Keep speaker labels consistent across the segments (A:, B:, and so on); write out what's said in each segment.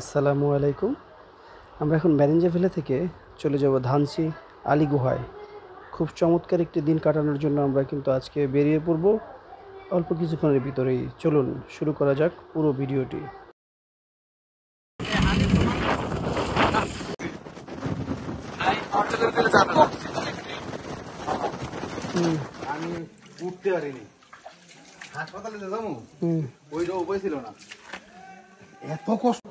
A: আসসালামু আলাইকুম। আমরা এখন ম্যারেঞ্জা ভিলা থেকে চলে যাব ধানসি আলী গুহায়। খুব চমৎকার একটি দিন কাটানোর জন্য আমরা কিন্তু আজকে বেরিয়ে পড়ব অল্প কিছুক্ষণের ভিতরেই। চলুন শুরু করা যাক পুরো ভিডিওটি।
B: আমি উঠতে পারিনি, হাসপাতালে যাবো ওইটা উপায় ছিল না, এত কষ্ট।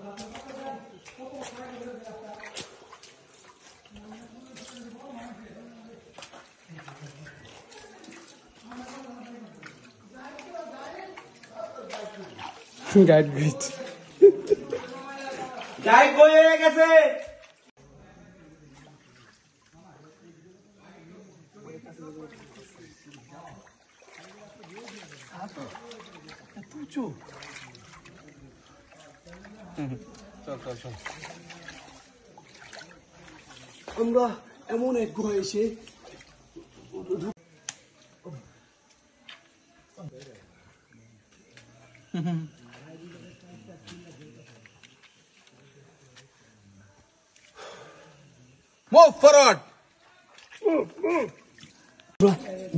B: গাইড বই হয়ে গেছে।
A: আমরা এমন এক গুহায় এসে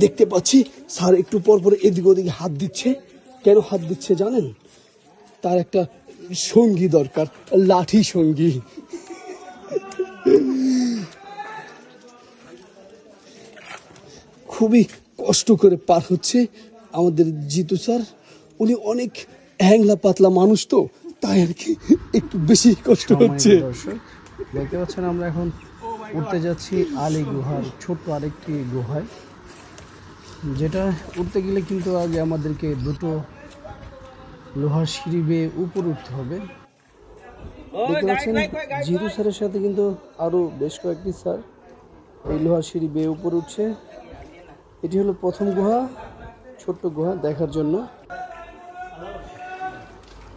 A: দেখতে পাচ্ছি স্যার একটু পর পর এদিক ওদিকে হাত দিচ্ছে। কেন হাত দিচ্ছে জানেন? তার একটা সঙ্গী দরকার, লাঠি সঙ্গী। খুবই কষ্ট করে পার হচ্ছে আমাদের জিতু স্যার। উনি অনেক হ্যাংলা পাতলা মানুষ, তো তাই আর কি একটু বেশি কষ্ট হচ্ছে। দেখতে পাচ্ছেন আমরা এখন উঠতে যাচ্ছি আলী গুহার ছোট্ট আরেকটি গুহায়, যেটা উঠতে গেলে কিন্তু আগে আমাদেরকে দুটো লোহার সিঁড়ি বেয়ে উপরে উঠতে হবে। দেখতে পাচ্ছেন জিতু স্যারের সাথে কিন্তু আরো বেশ কয়েকটি স্যার এই লোহার সিঁড়ি বেয়ে উপরে উঠছে। এটি হলো প্রথম গুহা, ছোট্ট গুহা দেখার জন্য।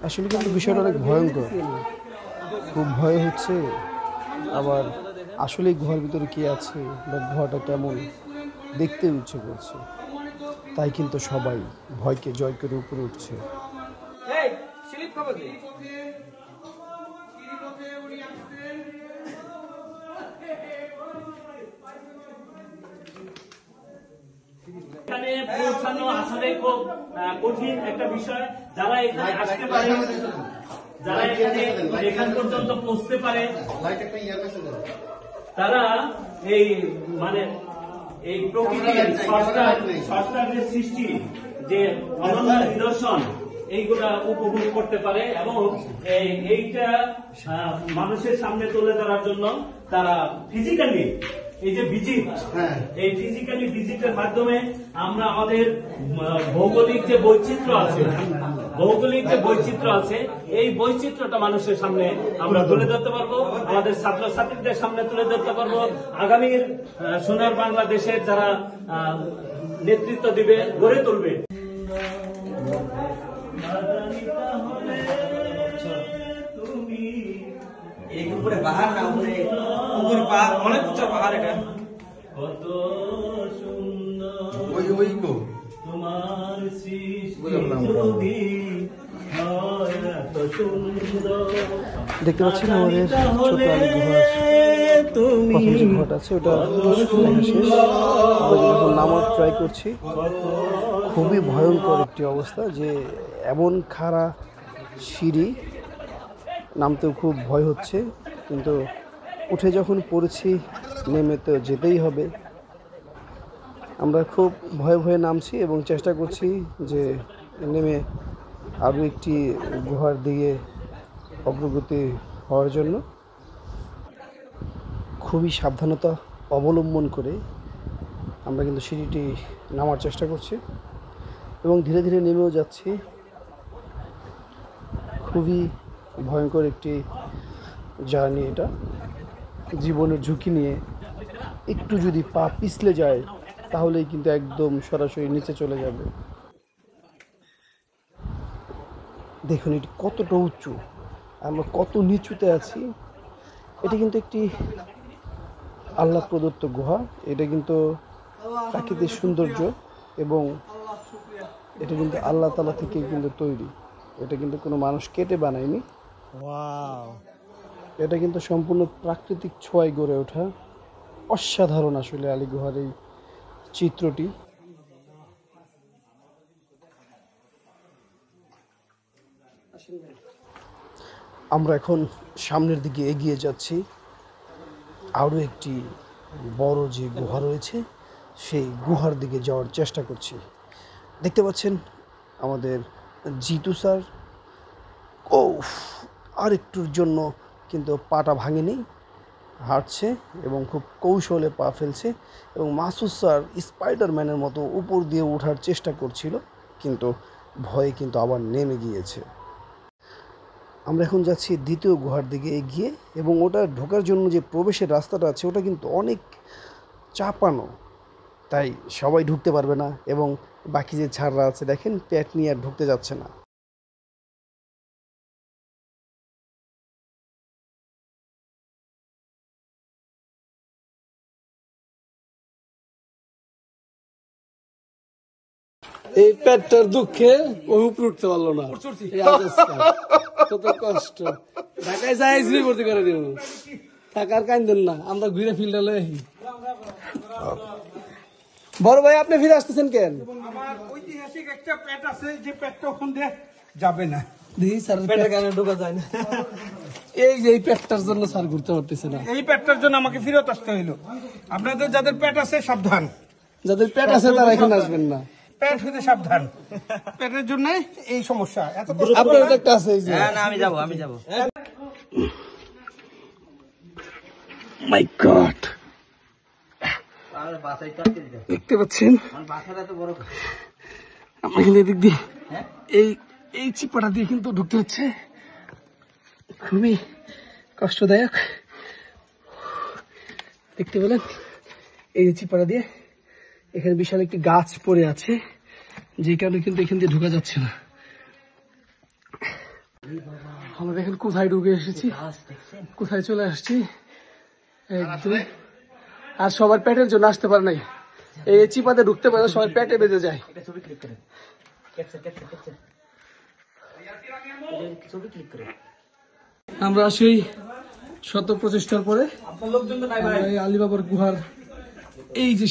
A: আসলে কিন্তু বিষয়টা অনেক ভয়ঙ্কর, খুব ভয় হচ্ছে। আবার আসলে গুহার ভিতরে কি আছে বা গুহাটা কেমন দেখতে ইচ্ছে করছে, তাই কিন্তু সবাই ভয়কে জয় করে উপরে উঠছে।
C: এখানে পৌঁছানো আসলে খুব কঠিন একটা বিষয়। যারা এখানে আসতে পারে, যারা এখান পর্যন্ত পৌঁছতে পারে, তারা এই মানে এই প্রকৃতির ষষ্ঠার যে সৃষ্টি, যে অনন্য নিদর্শন, এইগুলা উপভোগ করতে পারে এবং এইটা মানুষের সামনে তুলে ধরার জন্য তারা ফিজিক্যালি এই যে ভিজিট, এই ফিজিক্যালি ভিজিটের মাধ্যমে আমরা আমাদের ভৌগোলিক যে বৈচিত্র্য আছে, এই বৈচিত্র্যটা মানুষের সামনে আমরা তুলে ধরতে পারবো, আমাদের ছাত্রছাত্রীদের সামনে তুলে ধরতে পারবো। আগামীর সোনার বাংলাদেশের যারা নেতৃত্ব দিবে, গড়ে তুলবে।
D: এই উপরে পাহাড় না, উপরে পাহাড়, অনেক উঁচা পাহাড়। এটা
C: কত সুন্দর
B: ওই গো
C: তোমার সৃষ্টি, যদি হয় এত সুন্দর।
A: দেখতে পাচ্ছেন আমাদের ছোট আলী গুহার প্রথম যে গুহাটা আছে ওটা শেষ। আমরা যখন নামার ট্রাই করছি, খুবই ভয়ঙ্কর একটি অবস্থা, যে এমন খাড়া সিঁড়ি, নামতেও খুব ভয় হচ্ছে। কিন্তু উঠে যখন পড়েছি, নেমে তো যেতেই হবে। আমরা খুব ভয়ে ভয়ে নামছি এবং চেষ্টা করছি যে নেমে আরও একটি গুহার দিকে অগ্রগতি হওয়ার জন্য। খুবই সাবধানতা অবলম্বন করে আমরা কিন্তু সিঁড়িটি নামার চেষ্টা করছি এবং ধীরে ধীরে নেমেও যাচ্ছি। খুবই ভয়ঙ্কর একটি জার্নি এটা, জীবনের ঝুঁকি নিয়ে। একটু যদি পা পিছলে যায় তাহলেই কিন্তু একদম সরাসরি নিচে চলে যাবে। দেখুন এটি কতটা উঁচু, আমরা কত নিচুতে আছি। এটি কিন্তু একটি আল্লাহ প্রদত্ত গুহা, এটা কিন্তু প্রাকৃতিক সৌন্দর্য এবং এটা কিন্তু আল্লাহ তাআলা থেকে কিন্তু তৈরি। এটা কিন্তু কোনো মানুষ কেটে বানায়নি। ওয়াও। এটা কিন্তু সম্পূর্ণ প্রাকৃতিক ছোঁয়ায় গড়ে ওঠা। অসাধারণ আসলে আলী গুহার এই চিত্রটি। আমরা এখন সামনের দিকে এগিয়ে যাচ্ছি। আরও একটি বড় যে গুহা রয়েছে সেই গুহার দিকে যাওয়ার চেষ্টা করছি। দেখতে পাচ্ছেন আমাদের জিতু স্যার আর একটুর জন্য কিন্তু পাটা ভাঙেনি, হাঁটছে এবং খুব কৌশলে পা ফেলছে। এবং মাসুদ স্যার স্পাইডারম্যানের মতো উপর দিয়ে ওঠার চেষ্টা করছিল, কিন্তু ভয়ে কিন্তু আবার নেমে গিয়েছে। আমরা এখন যাচ্ছি দ্বিতীয় গুহার দিকে এগিয়ে, এবং ওটা ঢোকার জন্য যে প্রবেশের রাস্তাটা আছে ওটা কিন্তু অনেক চাপানো, তাই সবাই ঢুকতে পারবে না। এবং বাকি যে ছাড়রা আছে দেখেন প্যাট নিয়ে আর ঢুকতে যাচ্ছে না। এই পেটটার দুঃখে ও উপরে উঠতে পারলো না। এই আজকে কত কষ্ট। ঢাকায় যাই ভর্তি করে দিব, টাকার কান্দেন না, আমরা ঘুরে ফিল্ডে লই। বড় ভাই আপনি ফিরে আসতেছেন কেন?
E: আমার ঐতিহাসিক একটা পেট আছে, যে পেটটা ওখান দিয়ে যাবে না।
A: দেখি স্যার পেটের কানে ঢোকা যায় না। এই যে এই পেটটার জন্য স্যার ঘুরতে পারতেছে না।
E: এই পেটটার জন্য আমাকে ফেরত আসতে হইলো। আপনাদের যাদের পেট আছে সাবধান,
A: যাদের পেট আছে তারা এখানে আসবেন না।
E: পেট হইতে সাবধান, পেটের জন্য এই সমস্যা। এত
A: আপনার তো একটা আছে, এই যে
D: না আমি যাবো।
A: মাই গড, দেখতে পাচ্ছেন আমরা কিন্তু এদিক দিয়ে এই চিপাটা দিয়ে কিন্তু ঢুকতে হচ্ছে, খুবই কষ্টদায়ক। দেখতে পেলেন এই যে চিপাটা দিয়ে, এখানে বিশাল একটি গাছ পড়ে আছে, যে কারণে কিন্তু এখান দিয়ে ঢোকা যাচ্ছে না। আমরা দেখেন কোথায় ঢুকে এসেছি, কোথায় চলে আসছি একদম। আর সবার পেটের জন্য আসতে পারে নাই, এই চিপাতে ঢুকতে পারে সবার পেটে বেঁধে যায়। আমরা সেই শত প্রচেষ্টার পরে আলিবাবার গুহার এই যে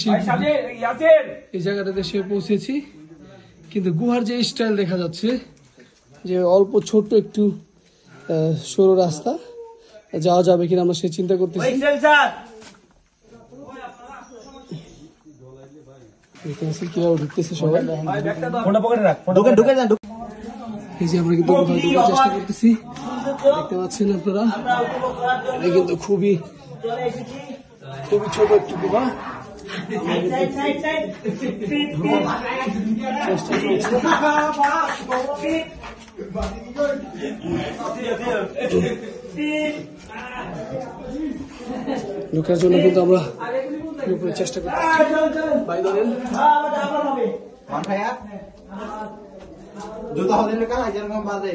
A: এই জায়গাটাতে এসে পৌঁছেছি, কিন্তু গুহার যে স্টাইল দেখা যাচ্ছে, যে অল্প ছোট্ট একটু সরু রাস্তা, যাওয়া যাবে কিনা আমরা সে চিন্তা করতেছি। কিভাবে ঢুকতেছে সবাই, এই যে আমরা কিন্তু ঢোকার চেষ্টা করতেছি। দেখতে পাচ্ছেন আপনারা, এটা কিন্তু খুবই ছোট একটু গুহা। চেষ্টা চলছে। ঢোকার জন্য কিন্তু আমরা চেষ্টা করছি। ভাই ধরেন
B: জুতা হলে কাল যেরকম বাজে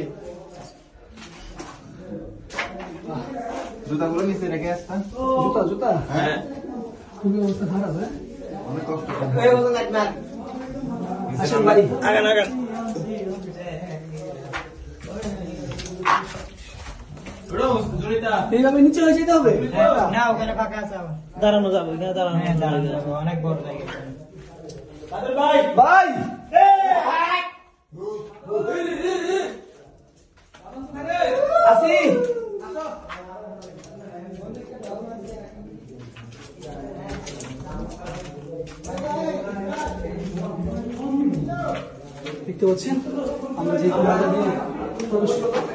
B: জুতাগুলো নিচে রেখে আসতাম।
A: জুতা
B: হ্যাঁ,
A: খুবই অবস্থা খারাপ। হ্যাঁ,
B: অনেক কষ্ট।
A: আসেন ভাই,
E: আগান
A: এইভাবে নিচে হয়ে যেতে হবে।
E: না, ওখানে ফাঁকা আছে, দাঁড়ানো যাবে, ওখানে দাঁড়ানো যাবে, অনেক বড় জায়গা।
A: ভাই আসি, দেখতে পাচ্ছেন আমরা যে গুহাটা দিয়ে প্রবেশ করলাম,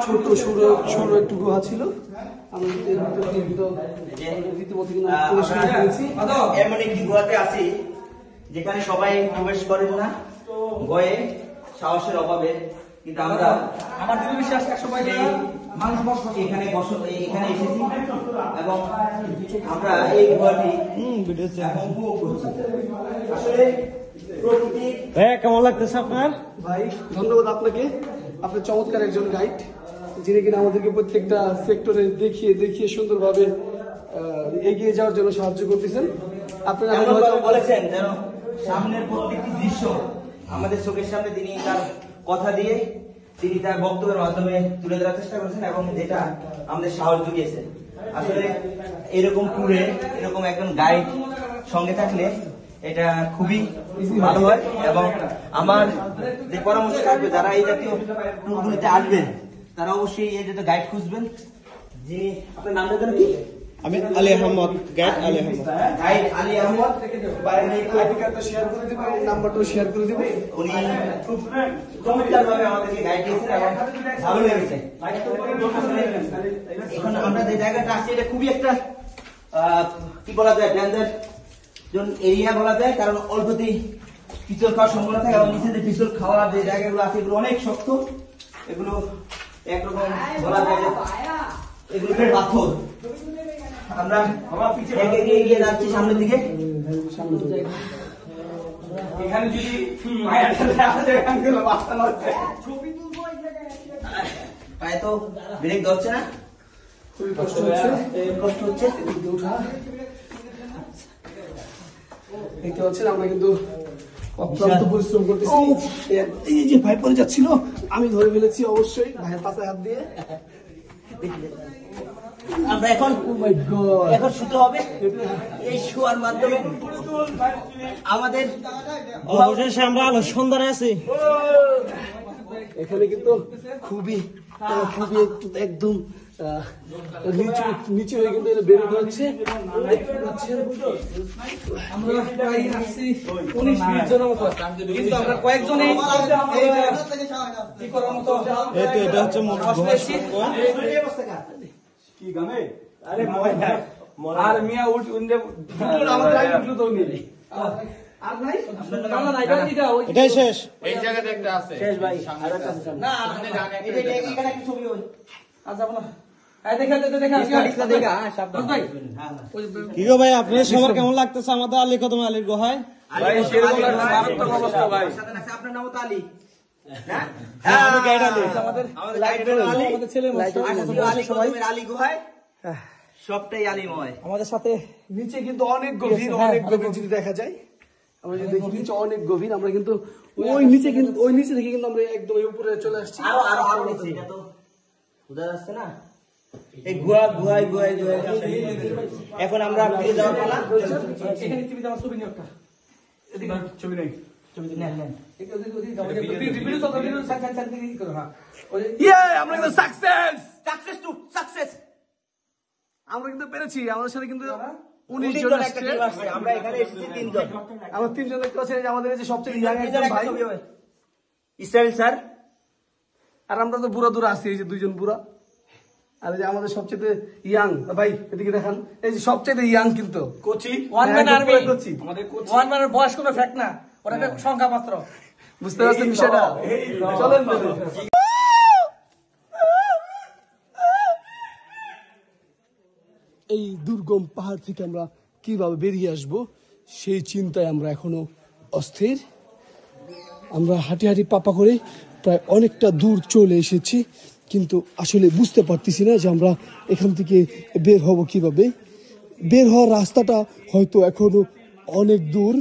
A: ছোট সরু একটু গুহা ছিল। আমরা এর ভিতর দিয়ে রীতিমতো কিন্তু প্রবেশ করে ফেলেছি।
D: এমন একটি গুহাতে আছি যেখানে সবাই প্রবেশ করেন না, ভয়ে সাহসের অভাবে, কিন্তু আমরা আমার দৃঢ় বিশ্বাস সবাই মানুষ এখানে এখানে এসেছি এবং আমরা এই গুহাটি এখন উপভোগ করছি। আসলে প্রকৃতি
E: কেমন লাগতেছে আপনার?
A: ভাই ধন্যবাদ আপনাকে, আপনি চমৎকার একজন গাইড, যিনি কিনা আমাদেরকে প্রত্যেকটা সেক্টরে দেখিয়ে সুন্দরভাবে এগিয়ে যাওয়ার জন্য সাহায্য করতেছেন। আপনারা
D: বলেছেন যেন সামনের প্রত্যেকটি দৃশ্য আমাদের চোখের সামনে তিনি তার কথা দিয়ে তিনি তার বক্তব্যের মাধ্যমে তুলে ধরার চেষ্টা করেছেন এবং যেটা আমাদের সাহস জুগিয়েছে। আসলে এরকম ট্যুরে এরকম একজন গাইড সঙ্গে থাকলে এটা খুবই ভালো হয় এবং আমার যে পরামর্শ থাকবে যারা এই জাতীয় ট্যুরগুলিতে আসবেন তারা অবশ্যই এই জাতীয় গাইড খুঁজবেন। যে আপনার নামটা জানেন কি?
F: আমি Ali Ahmad, guide Ali Ahmad.
D: Guide Ali Ahmad
A: share করে দেবো এবং নাম্বারটাও শেয়ার করে দেবো।
D: উনি খুব চমৎকার ভাবে আমাদেরকে গাইড দিয়েছেন এবং ভালো লেগেছে। এখন আমরা যে জায়গাটা আসছি এটা খুবই একটা কি বলা যায় ডেঞ্জার জোন এরিয়া বলা যায়, কারণ অল্পতেই পিছল খাওয়ার সম্ভাবনা থাকে এবং নিচে যে পিছল খাওয়ার যে জায়গাগুলো আছে এগুলো অনেক শক্ত, এগুলো একরকম বলা যায় যে এগুলো পাথর। আমরা এগিয়ে যাচ্ছি সামনের দিকে।
C: এখানে যদি
D: পায়ে তো ব্রেক ধরছে না,
A: খুবই কষ্ট হচ্ছে,
D: কষ্ট হচ্ছে।
A: এদিকে ওঠা দেখতে পাচ্ছেন আমরা কিন্তু অক্লান্ত পরিশ্রম করতেছি। এই যে ভাই পরে যাচ্ছিল আমি ধরে ফেলেছি অবশ্যই ভাইয়ের পাশে হাত দিয়ে।
D: আমরা এখন এখন শুতে হবে। এই শোয়ার মাধ্যমে আমাদের
E: অবশেষে আমরা আলো সন্ধানে আছি।
A: এখানে কিন্তু খুবই খুবই একদম নিচে হয়ে কিন্তু এটা বেরোতে হচ্ছে। আমরা প্রায় আসছি 19 মিনিট জনের মতো, কিন্তু আমরা কয়েকজনে কি করার মতো
F: এটা হচ্ছে মূল
A: কি গানে আরে আর মিয়া উঠ উন্ডে আমার লাইভ উঠলো তো নেই আর নাই না না এটা
F: এটাই শেষ।
A: শেষ ভাই
D: না এখানে একটা ছবি হবে।
A: আচ্ছা বলো এই দেখা সাবধান ভাই
F: কি গো ভাই, আপনার সবার কেমন লাগতেছে আমাদের আলী কদম আলীর গুহায়?
A: ভাই সেরকম মারাত্মক অবস্থা ভাই।
D: আপনার নাম তো আলী।
F: আমি গাইড আলী।
D: আমাদের
A: ছেলে
D: আলী গুহায় সবটাই আলীময়।
A: আমাদের সাথে নিচে কিন্তু অনেক গভীর, অনেক গভীর যদি দেখা যায়, আমরা যদি দেখি নিচে অনেক গভীর, আমরা কিন্তু ওই নিচে কিন্তু ওই নিচে থেকে কিন্তু আমরা একদম উপরে চলে আসছি।
D: আরো আরো আরো নিচে এটা তো বুঝা যাচ্ছে না, এই গুহায় এখন আমরা ফিরে যাওয়ার পালা।
A: এখানে টিভিতে আমার ছবি নিয়ে একটা এদিকে ছবি নেই, ছবি নেন নেন আমরা কিন্তু সাকসেস, আমরা কিন্তু পেরেছি। আমাদের সাথে কিন্তু 19 জন আসছে।
D: আমরা এখানে এসেছি 3 জন।
A: আমরা 3 জন দেখতে পাচ্ছি যে আমাদের এই যে সবচেয়ে ইয়াং একজন ভাই
D: ইসরাইল স্যার,
A: আর আমরা তো বুড়া দূরা আছি, এই যে 2 জন বুড়া, আর এই যে আমাদের সবচেয়ে ইয়াং ভাই এদিকে দেখান, এই যে সবচেয়ে ইয়াং কিন্তু Kochi one man army Kochi, আমাদের কোচি ওয়ান ম্যানের বয়স কোনো ফ্যাক্ট না, ওটা একটা সংখ্যা মাত্র। বুঝতে পারছেন বিষয়টা? চলেন এই দুর্গম পাহাড় থেকে আমরা কিভাবে বেরিয়ে আসব সেই চিন্তায় আমরা এখনো অস্থির। আমরা হাঁটি হাঁটি পাপা করে প্রায় অনেকটা দূর চলে এসেছি, কিন্তু আসলে বুঝতে পারতেছি না যে আমরা এখান থেকে বের হব কিভাবে। বের হওয়ার রাস্তাটা হয়তো এখনো অনেক দূর।